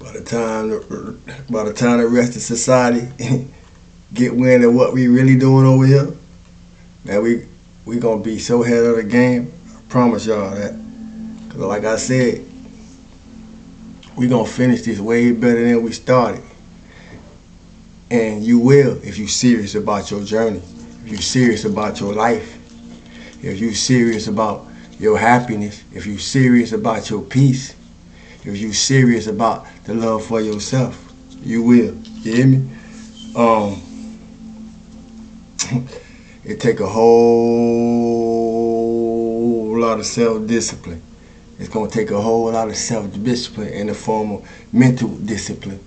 By the time the rest of society get wind of what we really doing over here, man, we gonna be so ahead of the game. I promise y'all that. Cause like I said, we gonna finish this way better than we started. And you will if you serious about your journey, if you serious about your life, if you serious about your happiness, if you serious about your peace, if you serious about the love for yourself, you will. You hear me? It take a whole lot of self-discipline. It's gonna take a whole lot of self-discipline in the form of mental discipline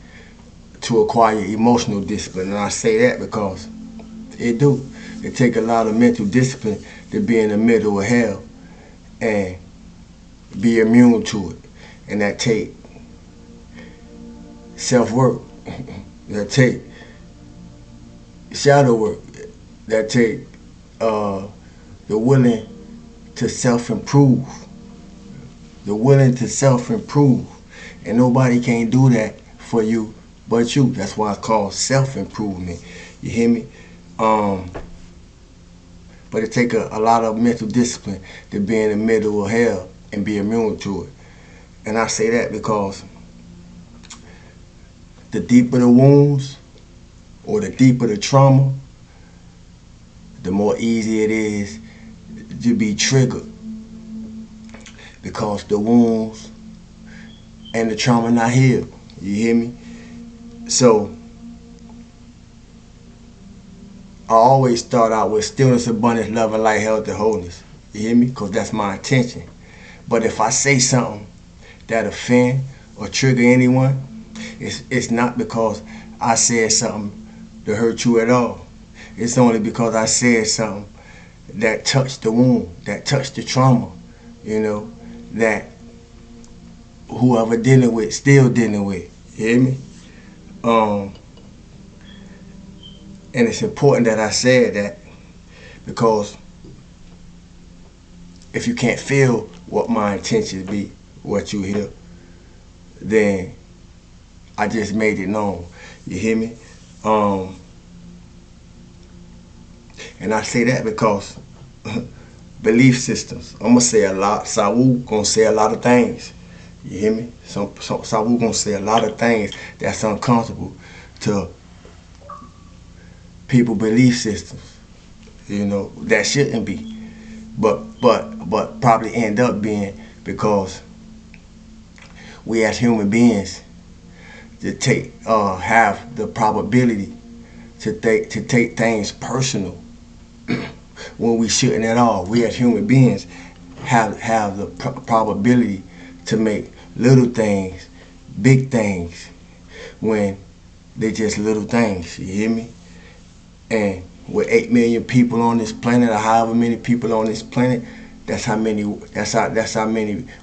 to acquire emotional discipline. And I say that because it do. It take a lot of mental discipline to be in the middle of hell and be immune to it. And that take self-work. That take shadow work. That take the willing to self-improve. The willing to self-improve. And nobody can do that for you but you. That's why it's called self-improvement. You hear me? But it take a lot of mental discipline to be in the middle of hell and be immune to it. And I say that because the deeper the wounds or the deeper the trauma, the more easy it is to be triggered. Because the wounds and the trauma not healed. You hear me? So I always start out with stillness, abundance, love, and light, health, and wholeness. You hear me? Because that's my intention. But if I say something that offend or trigger anyone, it's not because I said something to hurt you at all. It's only because I said something that touched the wound, that touched the trauma, you know, that whoever dealing with, still dealing with. You hear me? And it's important that I said that because if you can't feel what my intentions be, what you hear, then I just made it known. You hear me? And I say that because belief systems. I'm gonna say a lot. Sawu gonna say a lot of things. You hear me? Sawu gonna say a lot of things that's uncomfortable to people belief systems. You know, that shouldn't be. But probably end up being because we as human beings to have the probability to take things personal when we shouldn't at all. We as human beings have the probability to make little things big things when they just little things. You hear me? And with 8 million people on this planet, or however many people on this planet, that's how many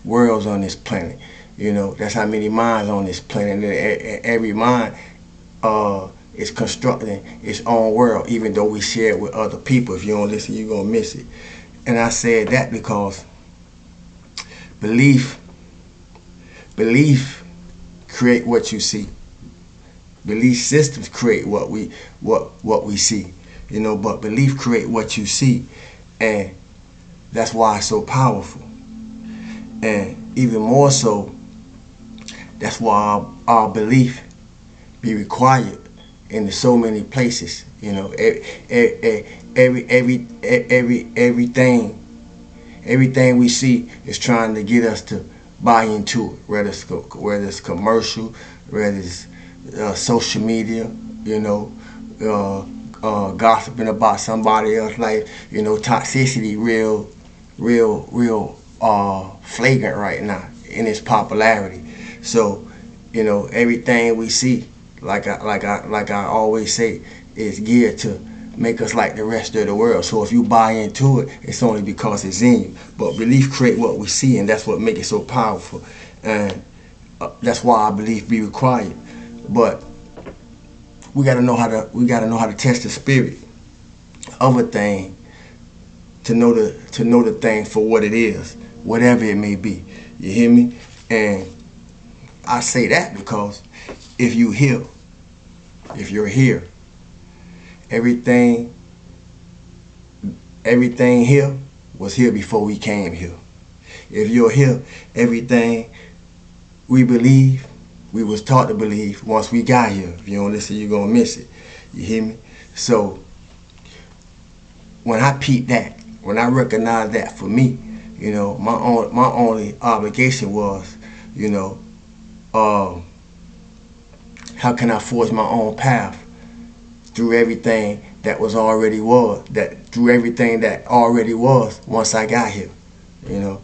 worlds on this planet. You know, that's how many minds on this planet. And every mind is constructing its own world, even though we share it with other people. If you don't listen, you're gonna miss it. And I said that because belief create what you see. Belief systems create what we see, you know. But belief create what you see, and that's why it's so powerful. And even more so, that's why our belief be required in so many places. You know, everything we see is trying to get us to buy into it. Whether it's commercial, whether it's social media, you know, gossiping about somebody else's life, you know, toxicity real flagrant right now in its popularity. So, you know, everything we see, like I always say, is geared to make us like the rest of the world. So if you buy into it, it's only because it's in you. But belief create what we see, and that's what makes it so powerful. And that's why I believe be required. But we gotta know how to test the spirit of a thing to know the thing for what it is, whatever it may be. You hear me? And I say that because if you here, if you're here, everything everything here was here before we came here. If you're here, everything we believe, we was taught to believe once we got here. If you don't listen, you're gonna miss it. You hear me? So when I peep that, when I recognize that for me, my only obligation was, you know, um, how can I forge my own path through everything that was already was, that through everything that already was once I got here, you know?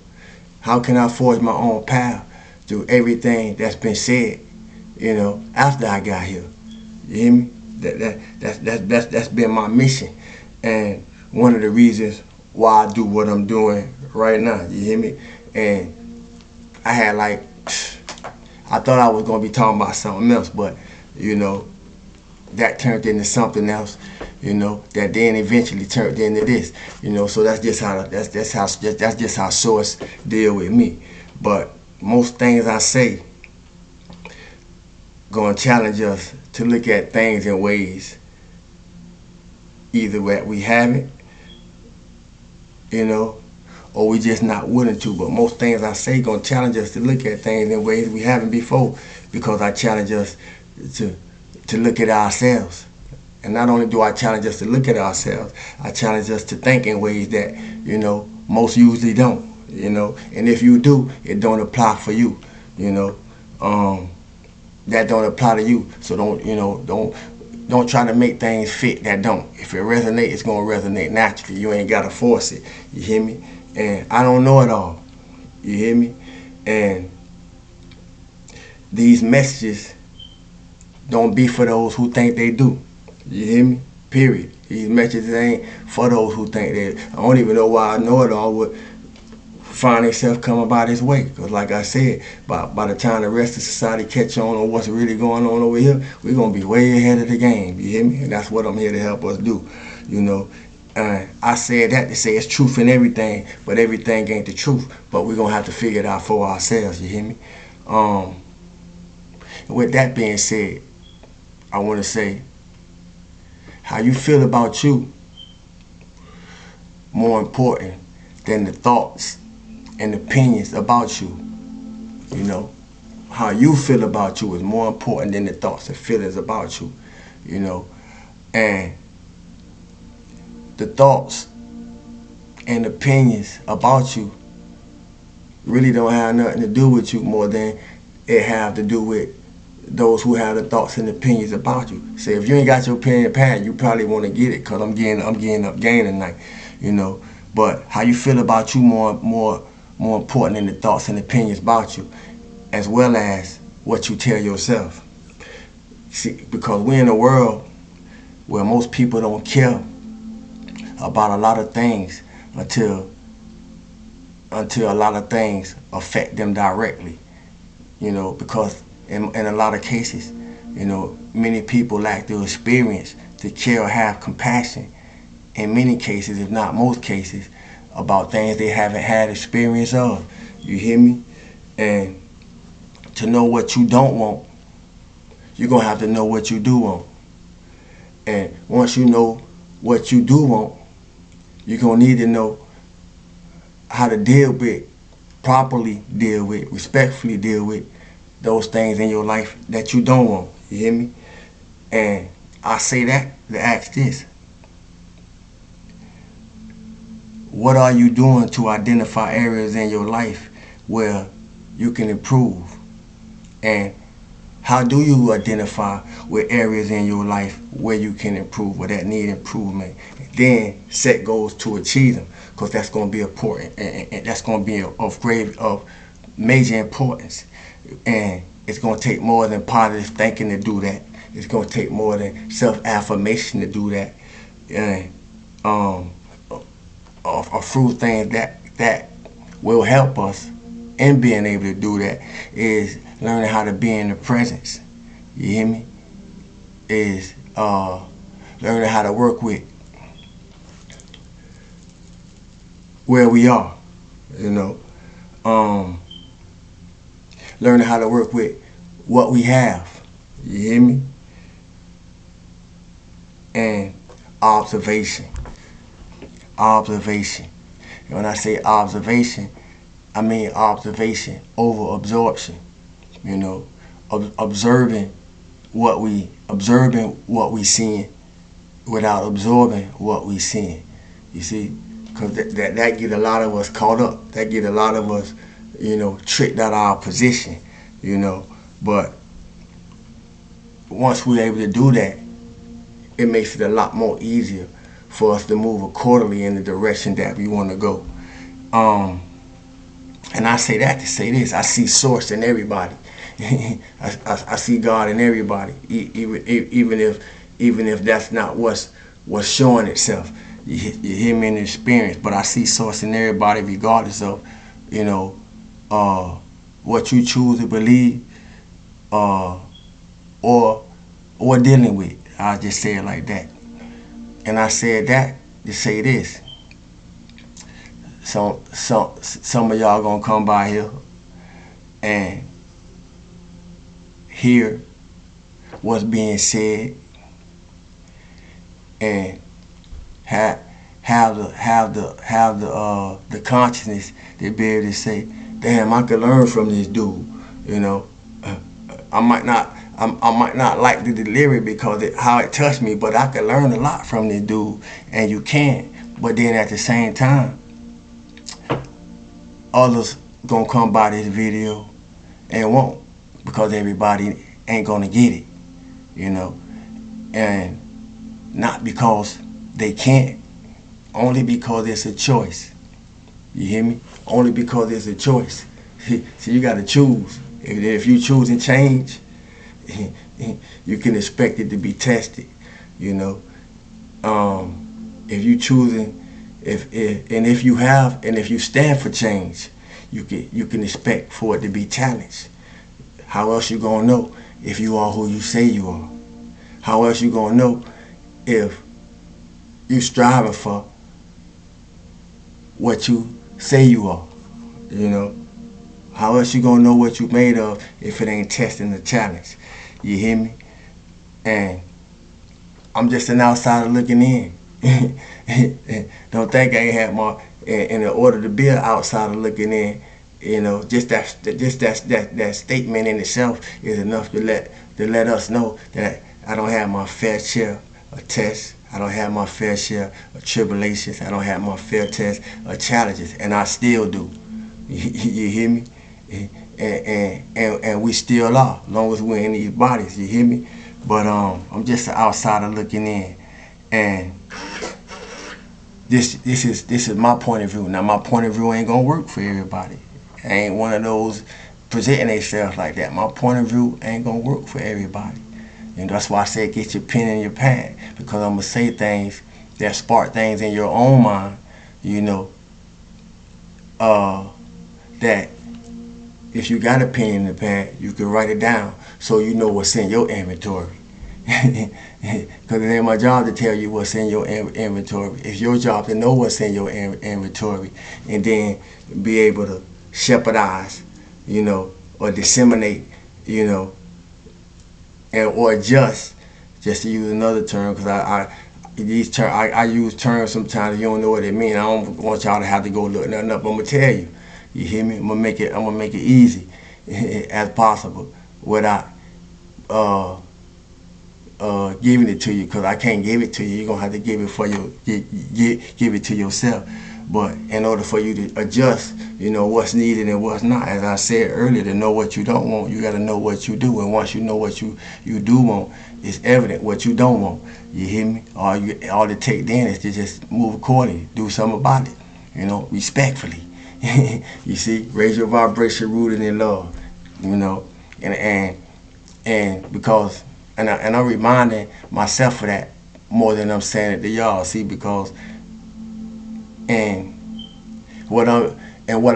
How can I forge my own path through everything that's been said, after I got here? You hear me? That's been my mission, and one of the reasons why I do what I'm doing right now. You hear me? And I had I thought I was gonna be talking about something else, but that turned into something else. That then eventually turned into this. So that's just how Source deal with me. But most things I say gonna challenge us to look at things in ways either that we haven't, or we just not willing to. But most things I say gonna challenge us to look at things in ways we haven't before, because I challenge us to look at ourselves. And not only do I challenge us to look at ourselves, I challenge us to think in ways that, most usually don't, And if you do, it don't apply for you, That don't apply to you. So don't try to make things fit that don't. If it resonates, it's gonna resonate naturally. You ain't gotta force it. You hear me? And I don't know it all. You hear me? And these messages don't be for those who think they do. You hear me? Period. These messages ain't for those who think they. I don't even know why I know it all would find themselves coming about this way. Because like I said, by the time the rest of society catch on what's really going on over here, we're going to be way ahead of the game. You hear me? And that's what I'm here to help us do. I said that to say it's truth in everything, but everything ain't the truth. But we're going to have to figure it out for ourselves. You hear me? With that being said, I want to say, how you feel about you more important than the thoughts and opinions about you. How you feel about you is more important than the thoughts and feelings about you. And the thoughts and opinions about you really don't have nothing to do with you more than it have to do with those who have the thoughts and opinions about you. Say, if you ain't got your opinion pad, you probably want to get it, because I'm getting up game tonight, But how you feel about you more important than the thoughts and opinions about you, as well as what you tell yourself. See, because we're in a world where most people don't care about a lot of things until a lot of things affect them directly. Because in a lot of cases, many people lack the experience to care or have compassion, in many cases, if not most cases, about things they haven't had experience of. You hear me? And to know what you don't want, you're going to have to know what you do want. And once you know what you do want, you're going to need to know how to properly deal with, respectfully deal with those things in your life that you don't want. You hear me? And I say that to ask this. What are you doing to identify areas in your life where you can improve? And how do you identify with areas in your life where you can improve, where that need improvement? Then set goals to achieve them, because that's going to be important, and that's going to be of major importance. And it's going to take more than positive thinking to do that. It's going to take more than self-affirmation to do that. And a few things that will help us in being able to do that is learning how to be in the presence. You hear me? Is learning how to work with where we are. Learning how to work with what we have. You hear me? And observation. Observation. And when I say observation, I mean observation over absorption. You know, observing what we seeing without absorbing what we seeing. You see, because that get a lot of us caught up. That get a lot of us, tricked out of our position. But once we're able to do that, it makes it a lot more easier for us to move accordingly in the direction that we want to go. And I say that to say this: I see source in everybody. I see God in everybody, even if that's not what's showing itself. You hear me in the experience, but I see source in everybody, regardless of what you choose to believe or dealing with. I'll just say it like that. And I said that to say this. Some of y'all gonna come by here and hear what's being said and have the consciousness to be able to say, damn, I could learn from this dude. I might not like the delivery because how it touched me, but I could learn a lot from this dude, and you can. But then at the same time, others gonna come by this video and won't, because everybody ain't gonna get it, and not because they can't, only because it's a choice. You hear me? Only because it's a choice. So you gotta choose. If you choose to change, you can expect it to be tested. If you choosing, if you stand for change, you can expect for it to be challenged. How else you gonna know if you are who you say you are? How else you gonna know if you striving for what you say you are? How else you gonna know what you made of if it ain't testing the challenge? You hear me? And I'm just an outsider looking in. Don't think I ain't had my. In order to be an outsider looking in, just that statement in itself is enough to let us know that I don't have my fair share of tests. I don't have my fair share of tribulations. I don't have my fair test of challenges, and I still do. You hear me? And we still are, as long as we're in these bodies. You hear me? But I'm just an outsider looking in, and this is my point of view. Now, my point of view ain't gonna work for everybody. I ain't one of those presenting themselves like that. My point of view ain't gonna work for everybody. And that's why I said get your pen and your pad, because I'm going to say things that spark things in your own mind, that if you got a pen and a pad, you can write it down so you know what's in your inventory. Because it ain't my job to tell you what's in your inventory. It's your job to know what's in your inventory and then be able to shepherdize, or disseminate, or adjust, just to use another term, because I use terms sometimes you don't know what they mean. I don't want y'all to have to go look nothing up. I'm gonna tell you. You hear me? I'm gonna make it easy as possible without giving it to you, because I can't give it to you. You're gonna have to give it to yourself. But in order for you to adjust, what's needed and what's not, as I said earlier, to know what you don't want, you got to know what you do. And once you know what you do want, it's evident what you don't want. You hear me? All it take then is to just move accordingly, do something about it, respectfully. You see, raise your vibration rooted in love, and because, and I'm reminding myself of that more than I'm saying it to y'all. See, because what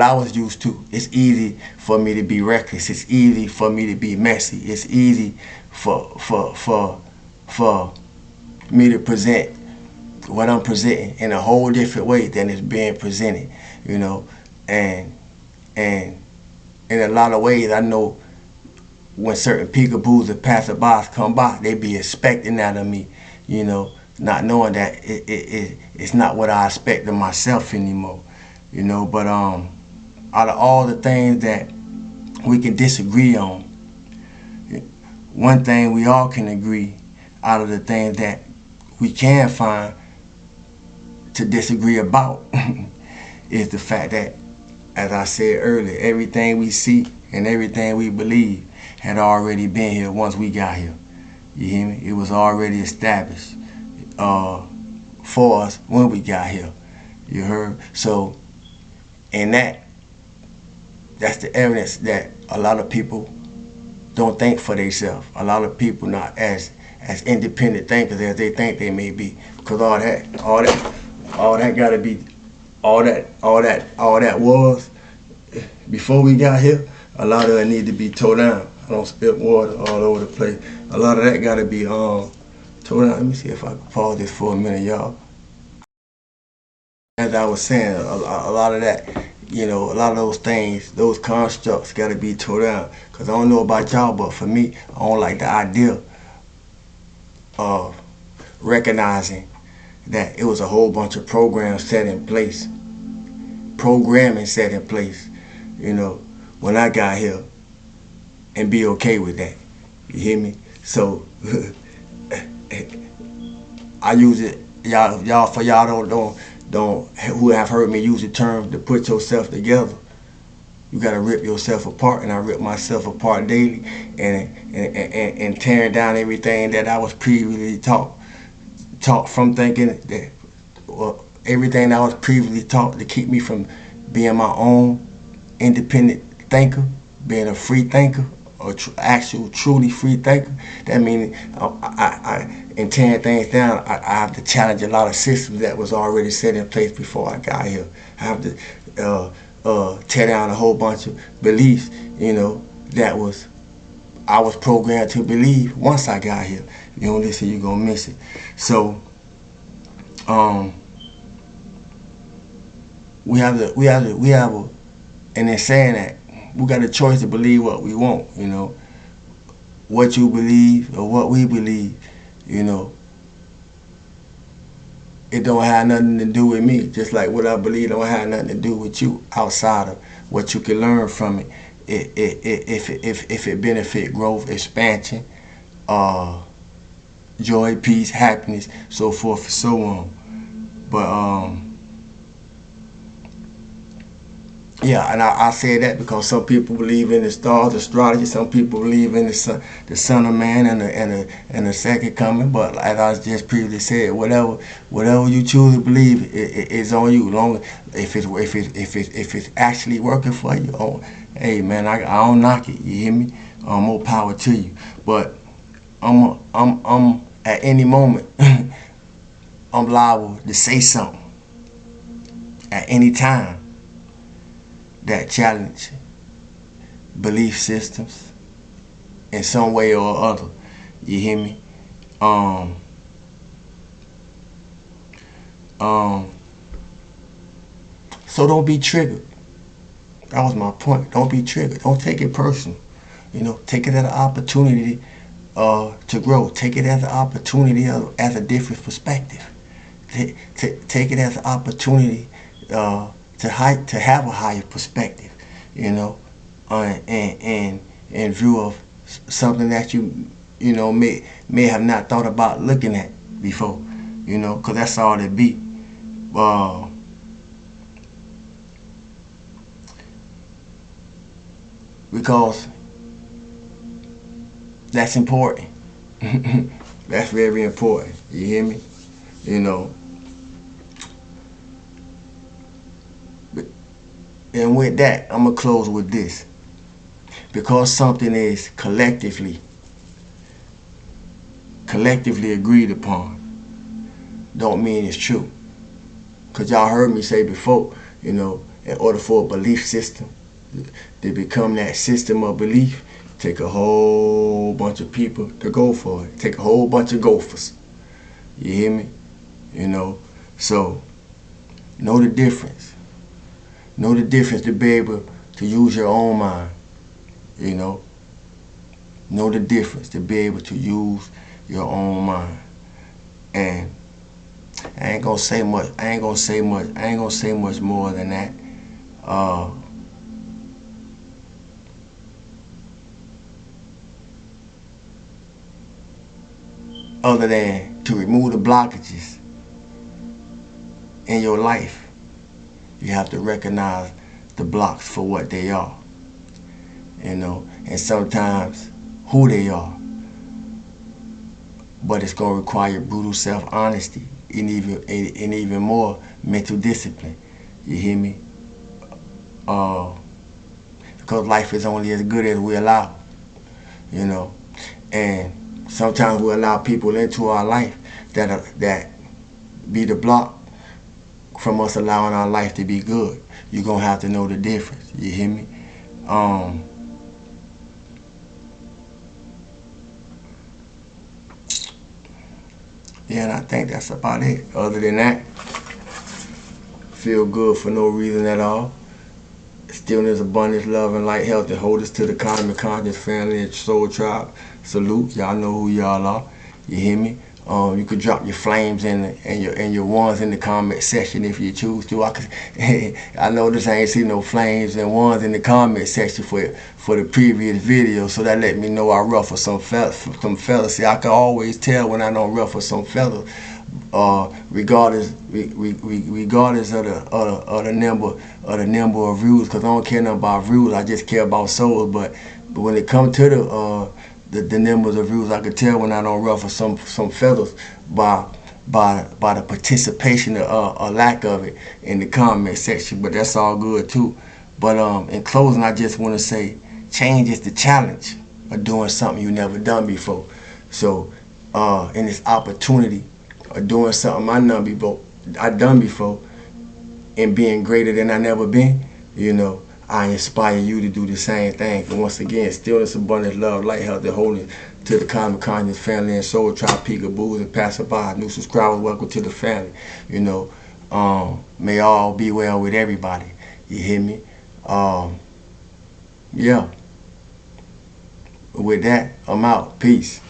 I was used to, it's easy for me to be reckless. It's easy for me to be messy. It's easy for me to present what I'm presenting in a whole different way than it's being presented, and in a lot of ways I know when certain peekaboos or passerbys come by, they be expecting that of me, you know, not knowing that it's not what I expect of myself anymore, you know. But out of all the things that we can disagree on, one thing we all can agree out of the things that we can find to disagree about is the fact that, as I said earlier, everything we see and everything we believe had already been here once we got here. You hear me? It was already established for us when we got here. You heard? So, and that's the evidence that a lot of people don't think for themselves. A lot of people not as independent thinkers as they think they may be, because all that gotta be, all that was before we got here. A lot of it need to be tore down. I don't spill water all over the place. A lot of that gotta be tore down. Let me see if I can pause this for a minute, y'all. As I was saying, a lot of that, you know, a lot of those things, those constructs gotta be tore down. Cause I don't know about y'all, but for me, I don't like the idea of recognizing that it was a whole bunch of programs set in place, programming set in place, you know, when I got here, and be okay with that. You hear me? So I use it, y'all for y'all don't who have heard me use the term to put yourself together. You gotta rip yourself apart, and I rip myself apart daily, and tearing down everything that I was previously taught from thinking that, well, everything that I was previously taught to keep me from being my own independent thinker, being a free thinker, or actual truly free thinker. That means in tearing things down, I have to challenge a lot of systems that was already set in place before I got here. I have to tear down a whole bunch of beliefs, you know, that I was programmed to believe once I got here. If you don't listen, you're gonna miss it. So we have a, and in saying that, we got a choice to believe what we want, you know. What you believe or what we believe, you know, it don't have nothing to do with me. Just like what I believe don't have nothing to do with you, outside of what you can learn from it. If it benefit growth, expansion, joy, peace, happiness, so forth and so on. But yeah, and I say that because some people believe in the stars, astrology. Some people believe in the Son of Man and the second coming. But as I just previously said, whatever you choose to believe, it's on you. Long if it's actually working for you, hey man, I don't knock it. You hear me? More power to you. But I'm at any moment I'm liable to say something at any time that challenge belief systems in some way or other. You hear me? So don't be triggered. That was my point. Don't be triggered. Don't take it personal. You know, take it as an opportunity to grow. Take it as an opportunity as a different perspective. Take it as an opportunity to have a higher perspective, you know, in view of something that you know may have not thought about looking at before, you know, because that's all it be. Because that's important. That's very important. You hear me? You know. And with that, I'm going to close with this. Because something is collectively agreed upon, don't mean it's true. Because y'all heard me say before, you know, in order for a belief system to become that system of belief, take a whole bunch of people to go for it. Take a whole bunch of gophers. You hear me? You know, so know the difference. Know the difference to be able to use your own mind, you know. Know the difference to be able to use your own mind. And I ain't gonna say much. I ain't gonna say much. I ain't gonna say much more than that. Uh, Other than to remove the blockages in your life, you have to recognize the blocks for what they are, and sometimes who they are. But it's gonna require brutal self-honesty and even more mental discipline. You hear me? Uh, because life is only as good as we allow, you know. And sometimes we allow people into our life that be the block from us allowing our life to be good. You're gonna have to know the difference. You hear me? Um, yeah, and I think that's about it. Other than that, feel good for no reason at all. Stillness, abundance, love, and light, health, and hold us to the Cosmic Conscious Family and Soul Tribe. Salute. Y'all know who y'all are. You hear me? You could drop your flames and your ones in the comment section if you choose to. I noticed I ain't see no flames and ones in the comment section for the previous video, so that let me know I ruffle some feathers. See, I can always tell when I don't ruffle some feathers. Regardless of the number of views, because I don't care nothing about views. I just care about souls. But when it comes to the numbers of views, I can tell when I don't ruffle some feathers by the participation or lack of it in the comment section. But that's all good too. But in closing, I just want to say, change is the challenge of doing something you never done before. So in this opportunity of doing something I done before and being greater than I never been, I inspire you to do the same thing. And once again, stillness, abundance, love, light, health, and wholeness to the Cosmic Conscious Family and Soul Tribe, Peekaboos, and passerby. New subscribers, welcome to the family. May all be well with everybody. You hear me? Yeah. With that, I'm out. Peace.